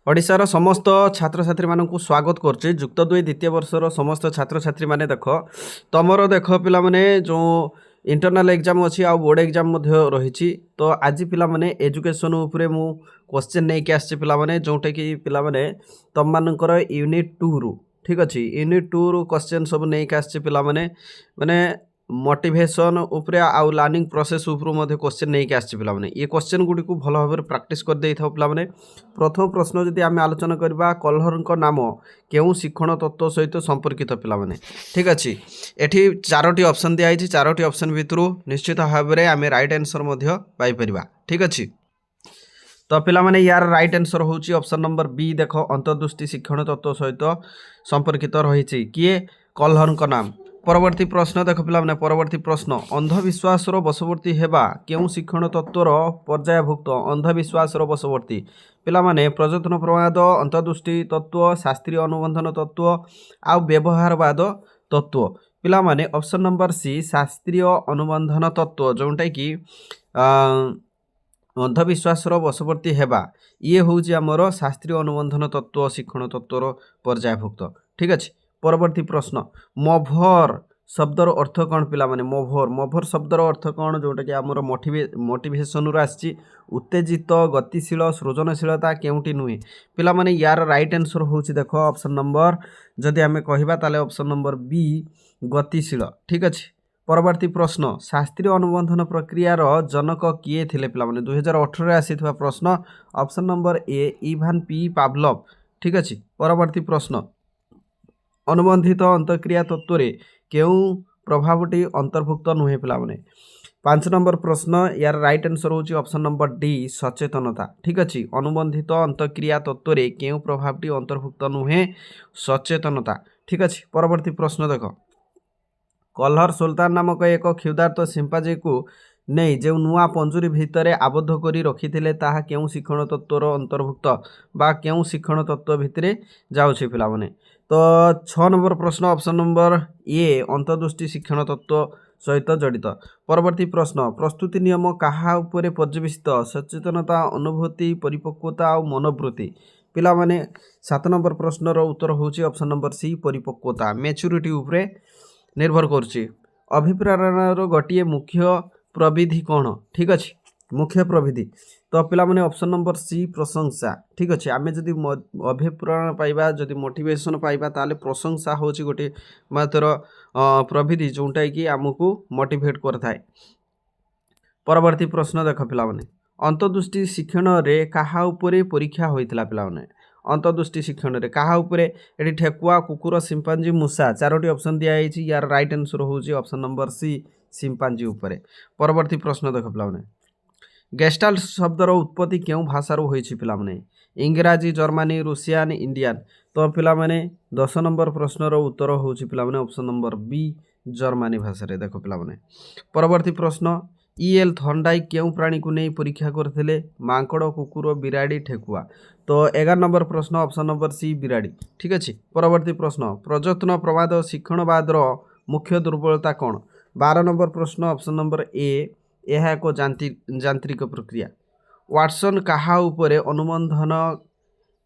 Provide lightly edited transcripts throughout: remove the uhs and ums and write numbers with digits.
ओडिशार समस्त छात्र छात्री मानू स्वागत करछि जुक्त 2 द्वितीय वर्षर समस्त छात्र छात्री माने देख तमर देख पिला माने जो इंटरनल एग्जाम अच्छी आ बोर्ड एग्जाम रही तो आज पिला माने एजुकेशन उपरे मु क्वेश्चन नहीं के आछि पिला माने जोटा कि पिला माने तम मानकर यूनिट 2 रु ठीक अच्छी यूनिट 2 रु क्वेश्चन सब नहीं के आछि पिला माने माने मोटिवेशन उपरे आउ लर्निंग प्रोसेस उपरु मध्ये क्वेश्चन नहीं के आछि पिला माने ये क्वेश्चन गुडी को भलो भाबरे प्रैक्टिस कर देई थाओ पिला माने प्रथम प्रश्न जदि आम आलोचना करबा कलहर नाम केउ शिक्षण तत्व सहित संपर्कित पिला माने ठीक अच्छी एठी चारोटी ऑप्शन दिया है चारोटी ऑप्शन भितरु निश्चित भाव में आम राइट आंसर मध्य पाई परिबा ठीक अच्छी तो पिला माने यार राइट आंसर होची ऑप्शन नंबर बी देखो अंतर्दृष्टि शिक्षण तत्व सहित संपर्कित रही किए कलहर नाम परवर्ती प्रश्न देख पिला माने परवर्ती प्रश्न अंधविश्वास बशवर्ती हेबा केउ शिक्षण तत्वर पर्यायभुक्त अंधविश्वास बशवर्ती पिला माने प्रजनन प्रमाद अंतर्दृष्टि तत्व शास्त्रीय अनुबंधन तत्व आउ व्यवहारवाद तत्व पिला माने ऑप्शन नंबर सी शास्त्रीय अनुबंधन तत्व जोटा कि अंधविश्वास बशवर्ती हेबा ये हूँ आमर शास्त्रीय अनुबंधन तत्व शिक्षण तत्वर पर्यायभुक्त ठीक अच्छे परवर्ती प्रश्न मभर शब्दर अर्थ कौन पिला माने मभर शब्दर अर्थ कौन जोटा कि आमर मोटिवेशन आसी उत्तेजित गतिशील सृजनशीलता केउटी नुहे पिला माने यार राइट आंसर होची देखो ऑप्शन नंबर जदि आमे कहिबा ताले ऑप्शन नंबर बी गतिशील ठीक अच्छे परवर्ती प्रश्न शास्त्रीय अनुबंधन प्रक्रियार जनक किए थिले पिला माने 2018 आसीथिबा प्रश्न option number A Ivan P Pavlov ठीक अच्छे परवर्ती प्रश्न अनुबंधित अंतक्रिया तत्व केउ प्रभावटी अंतर्भुक्त नुहे पिला माने 5 नंबर प्रश्न यार राइट आंसर होची ऑप्शन नंबर डी सचेतनता ठीक अच्छे अनुबंधित अंतक्रिया तत्व केउ प्रभावटी अंतर्भुक्त नुहे सचेतनता ठीक अच्छे परवर्ती प्रश्न देख कलहर सुल्तान नामक एक क्षुधार्त सिंपाजी को नहीं जो नुआ पंजुरी भितर आबद्ध करी रखी ताहा केउ शिक्षण तत्वर अंतर्भुक्त बा केउ शिक्षण तत्व भितर जाउछि पिला माने तो 6 नंबर प्रश्न ऑप्शन नंबर ए अंतर्दृष्टि शिक्षण तत्व सहित जड़ित परवर्ती प्रश्न प्रस्तुति नियम कहा उपरे पर्यवेसित सचेतनता अनुभूति परिपक्वता और मनोवृत्ति पिला माने 7 नंबर प्रश्न उत्तर होची ऑप्शन नंबर सी परिपक्वता मैच्योरिटी उपरे निर्भर करछि अभिप्रेरण गोटे मुख्य प्रविधि कौन ठीक अच्छे मुख्य प्रविधि तो पिला माने ऑप्शन नंबर सी प्रशंसा ठीक अच्छे आमे जदि अभिप्रेरण पाइबा जदि मोटिवेशन पाइबा ताले प्रशंसा होची गोटे मात्र प्रविधि जोटा कि आमको मोटिवेट करथाय परवर्ती प्रश्न देख पिला माने अंतर्दृष्टि शिक्षण रे काहा उपरे परीक्षा होइतला पिला माने अंतर्दृष्टि शिक्षण रे काहा उपरे एठी ठेकुआ कुकुर सिंपांजी मूसा चारोटी ऑप्शन दिया है यार राइट आंसर होची ऑप्शन नंबर सी सिंपांजी उपरे परवर्ती प्रश्न देख पिला माने गेस्टाल्ट शब्दर उत्पत्ति केउ भाषार होइछि पिला माने इंग्राजी जर्मनी रूसियान इंडियन तो पिला माने 10 नंबर प्रश्नर उत्तर होछि पिला माने ऑप्शन नंबर बी जर्मनी भाषा रे देखो पिला माने परवर्ती प्रश्न ईएल थर्नडाइक केउ प्राणी को नहीं परीक्षा करथिले मांकड़ कुकुर बिराड़ी ठेकुआ तो 11 नंबर प्रश्न ऑप्शन नंबर सी बिराड़ी ठीक अच्छे परवर्ती प्रश्न प्रजत्न प्रमाद शिक्षणवादर मुख्य दुर्बलता कौन 12 नंबर प्रश्न ऑप्शन नंबर ए यह एक यांत्रिक प्रक्रिया वाटसन काहा उपरे अनुबंधन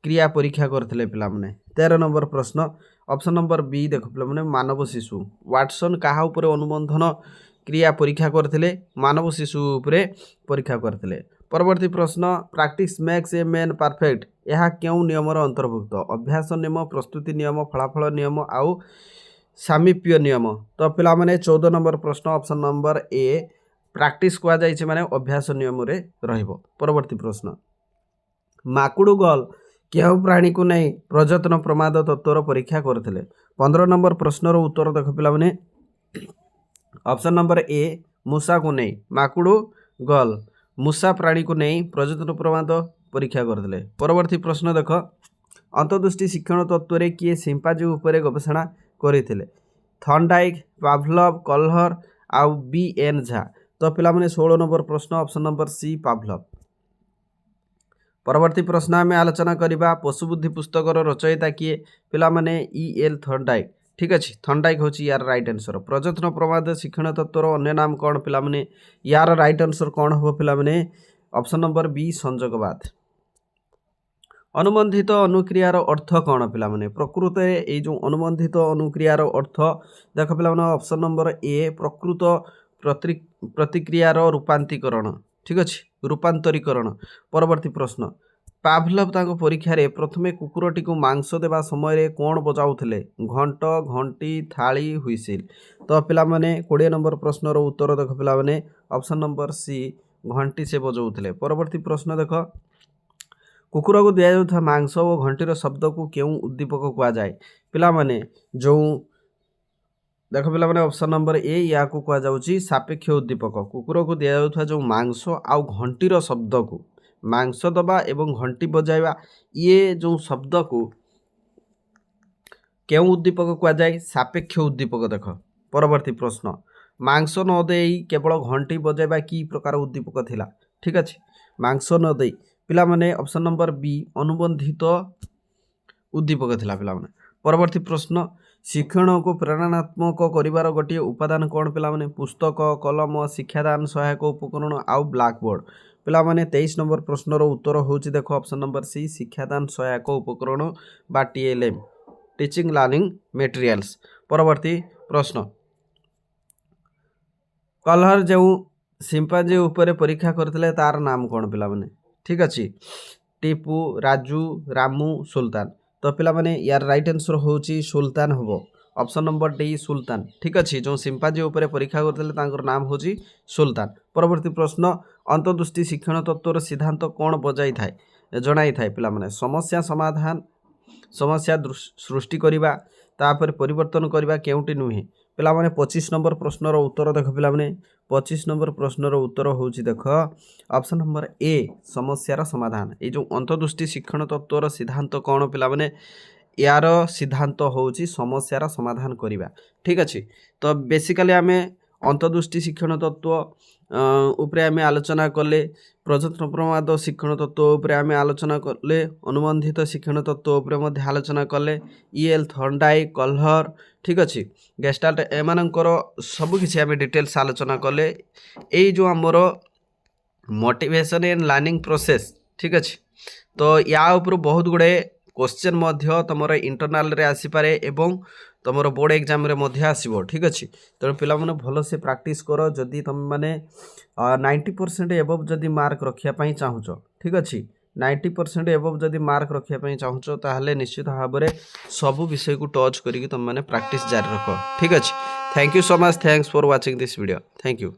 क्रिया परीक्षा करथिले पिला माने 13 नंबर प्रश्न ऑप्शन नंबर बी देखो पिला माने मानव शिशु वाटसन काहा उपरे अनुबंधन क्रिया परीक्षा करथिले मानव शिशु उपरे परीक्षा करथिले परवर्ती प्रश्न practice makes a man perfect यह केउ नियमर अंतर्भुक्त अभ्यास नियम प्रस्तुति नियम फलाफल नियम आउ सामीप्य नियम तो पिला माने 14 नंबर प्रश्न ऑप्शन नंबर ए प्रैक्टिस कुआ जाइछे माने अभ्यास नियम रे रहिबो परवर्ती प्रश्न माकुडू गल केउ प्राणी को नहीं प्रजत्न प्रमाद तत्वर परीक्षा करथिले 15 नंबर प्रश्नर उत्तर देख पिला माने ऑप्शन नंबर ए मूसा को नहीं माकुडू गल मूसा प्राणी को नहीं प्रजनन प्रमाद परीक्षा करथिले परवर्ती प्रश्न देख अंतर्दृष्टि शिक्षण तत्व किए सिंपाजी उपरे गवेषणा करथिले थर्नडाइक पावलोव कलहर आउ बी एन झा तो पिला माने 16 नंबर प्रश्न ऑप्शन नंबर सी पावलोव परवर्ती प्रश्न आम आलोचना करवा पशुबुद्धि पुस्तकर रचयिता किए पिला माने ईएल थर्नडाइक ठीक अच्छे थर्नडाइक होची यार राइट आंसर प्रजत्न प्रमाद शिक्षण तत्वर अन्य नाम कौन पिला माने यार राइट आंसर कौन हम पिला माने ऑप्शन नंबर बी संजोगवाद अनुबंधित अनुक्रियार अर्थ कौन पिला माने प्रकृत ये जो अनुबंधित अनुक्रियार अर्थ देख पिला माने ऑप्शन नंबर ए प्रकृत प्रतिक्रियार रूपांतरीकरण ठीक अच्छे रूपांतरीकरण। परवर्ती प्रश्न पाभलव तांको परीक्षा रे प्रथमे कुकुरटी को मांस देवा समय कौन बजाउथिले घंट घंटी थाली हुइसिल। तो पिला माने 20 नंबर प्रश्नर उत्तर देख पिला माने ऑप्शन नंबर सी घंटी से बजाउथिले। परवर्ती प्रश्न देख कुकुर को दिया जाउथा मांस और घंटीर शब्द को केउं उद्दीपक कुआ जाए पिला माने जो देख पिला माने ऑप्शन नंबर ए या को कुआ जाउची सापेक्ष उद्दीपक। कुकुर को दिया जाउथा जो मांस आउ घंटीर शब्द को मांस दबा एवं घंटी बजाइबा ये जो शब्द को केउं उद्दीपक कुआ जाए सापेक्ष उद्दीपक। देख परवर्ती प्रश्न मांस न देई केवल घंटी बजाइबा की प्रकार उद्दीपक थिला ठीक अच्छे मांस न देई पिला माने ऑप्शन नंबर बी अनुबंधित उद्दीपक थिला पिला माने। परवर्ती प्रश्न शिक्षण को प्रेरणात्मक करिवार गोटे उपादान कौन पिला माने पुस्तक कलम शिक्षादान सहायक उपकरण आउ ब्लैक बोर्ड। पिला माने 23 नंबर प्रश्नर उत्तर होची देखो ऑप्शन नंबर सी शिक्षादान सहायक उपकरण बा टीएलएम टीचिंग लर्निंग मटेरियल्स। परवर्ती प्रश्न कलहर जो सिंपाजी ऊपर परीक्षा करथिले तार नाम कौन पिला माने ठीक अच्छे टीपू राजू रामू सुल्तान। तो पिला माने यार राइट आंसर होची सुल्तान हबो ऑप्शन नंबर डी सुल्तान ठीक अच्छे जो सिंपाजी ऊपर परीक्षा करथिले तांकर नाम होची सुल्तान। परवर्ती प्रश्न अंतर्दृष्टि शिक्षण तत्वर सिद्धांत कौन बजाई थाए जणाई थाए पिला माने समस्या समाधान समस्या सृष्टि करिबा तापर परिवर्तन करिबा केउटी नुहे पिला माने 25 नंबर प्रश्नर उत्तर देख पिला माने 25 नंबर प्रश्नर उत्तर होची देख ऑप्शन नंबर ए समस्यार समाधान। ये जो अंतर्दृष्टि शिक्षण तत्वर सिद्धांत कौन पिला माने यार सिद्धांत होची समस्यार समाधान करिबा ठीक अच्छे। तो बेसिकली आमे अंतर्दृष्टि शिक्षण तत्व उपरे आमे आलोचना कले प्रजत्न प्रमाद शिक्षण तत्व उपरे आमे आलोचना कले अनुबंधित शिक्षण तत्व उपरे मध्य आलोचना कले ईएल थर्नडाइक कलहर ठीक अच्छे गेस्टाल्ट एमानकर सब किछि आमे डिटेल्स आलोचना कले एई जो हमर मोटिवेशन एंड लर्निंग प्रोसेस ठीक अच्छे। तो या ऊपर बहुत गुड़े क्वेश्चन मध्य तुमर इंटरनाल रे आसी पारे एवं तुमर बोर्ड एग्जाम रे मध्य आसीबो ठीक अच्छे। तेणु पिला माने भल से प्रैक्टिस करो जदि तुम माने 90% एबव जदि मार्क रखिया पई चाहुच ठीक अच्छे 90% एबव जदि मार्क रखिया पई चाहुच ताहले निश्चित भाव में सब विषय को टच करिक तुम माने प्रैक्टिस जारी रख ठीक अच्छे। Thank you so much thanks for watching this video thank you.